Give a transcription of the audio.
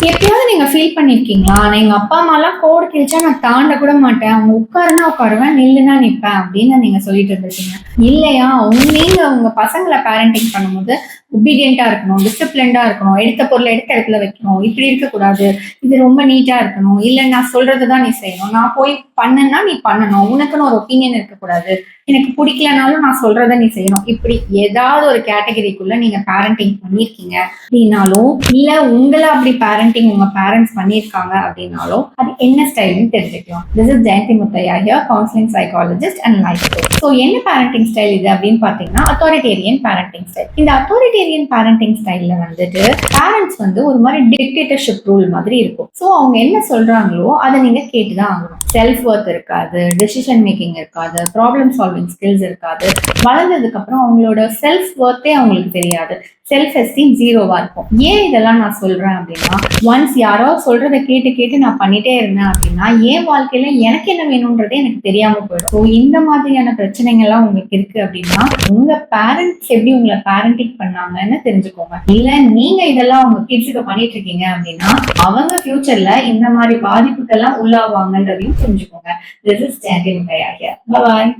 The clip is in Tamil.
எப்பயாவது நீங்க ஃபீல் பண்ணிருக்கீங்களா? நான் எங்க அப்பா, அம்மாலாம் கோடு கிழிச்சா நான் தாண்ட கூட மாட்டேன். அவங்க உட்காருனா உட்காருவேன், நில்லுனா நிப்பேன் அப்படின்னு நீங்க சொல்லிட்டு இருந்திருக்கீங்க. இல்லையா, நீங்க உங்க பசங்கள பேரண்டிங் பண்ணும்போது ஒபீடியன்ட்டா இருக்கணும், டிசிப்ளின்டா இருக்கணும், எடுத்த பொருள எடுத்த இடத்துல வைக்கணும், இப்படி இருக்கக்கூடாது, இது ரொம்ப நீட்டா இருக்கணும், இல்ல நான் சொல்றது தான் நீ செய்யணும், நான் போய் பண்ணுன்னா நீ பண்ணணும், உனக்குன்னு ஒரு ஒப்பீனியன் இருக்கக்கூடாது, எனக்கு பிடிக்கலனாலும் நான் சொல்றத நீ செய்யணும். இப்படி ஏதாவது ஒரு கேட்டகரிக்குள்ள நீங்க பேரண்டிங் பண்ணியிருக்கீங்க அப்படின்னாலும், இல்ல உங்கள அப்படி பேரண்டிங் உங்க பேரண்ட்ஸ் பண்ணியிருக்காங்க அப்படின்னாலும், அது என்ன ஸ்டைல்னு தெரிஞ்சுக்கலாம். This is Jayanthi Muthiah here, counselling psychologist and life coach. So என்ன பேரண்டிங் ஸ்டைல் இது அப்படின்னு பார்த்தீங்கன்னா, அத்தாரிட்டேரியன் பேரண்டிங் ஸ்டைல். இந்த அத்தாரிட்டேரியன் பேரண்டிங் ஸ்டைல்ல வந்துட்டு பேரண்ட்ஸ் வந்து ஒரு மாதிரி டிக்டேட்டர்ஷிப் ரூல் மாதிரி இருக்கும். ஸோ அவங்க என்ன சொல்றாங்களோ அதை நீங்க கேட்டுதான் ஆகணும். செல்ஃப் ஒர்த் இருக்காது, டெசிஷன் மேக்கிங் இருக்காது, ப்ராப்ளம் சால்விங் ஸ்கில்ஸ் இருக்காது. வளர்ந்ததுக்கு அப்புறம் அவங்களோட செல்ஃப் ஒர்த்தே அவங்களுக்கு தெரியாது, செல்ஃப் எஸ்டீம் ஜீரோவா இருக்கும். ஏன் இதெல்லாம் நான் சொல்றேன் அப்படின்னா, ஒன்ஸ் யாரோ சொல்றதை கேட்டு கேட்டு நான் பண்ணிட்டே இருந்தேன் அப்படின்னா என் வாழ்க்கையில எனக்கு என்ன வேணும்ன்றதே எனக்கு தெரியாம போயிடும். ஸோ இந்த மாதிரியான பிரச்சனைகள்லாம் உங்களுக்கு இருக்கு அப்படின்னா, உங்க பேரண்ட்ஸ் எப்படி உங்களை பேரண்டிங் பண்ணாங்கன்னு தெரிஞ்சுக்கோங்க. இல்ல நீங்க இதெல்லாம் உங்க கிட்ஸுக்கு பண்ணிட்டு இருக்கீங்க அப்படின்னா, அவங்க ஃபியூச்சர்ல இந்த மாதிரி பாதிப்புக்கெல்லாம் உள்ளாவாங்கன்றதையும் தெரிஞ்சுக்கோங்க. This is Jayanthi Muthiah. Bye.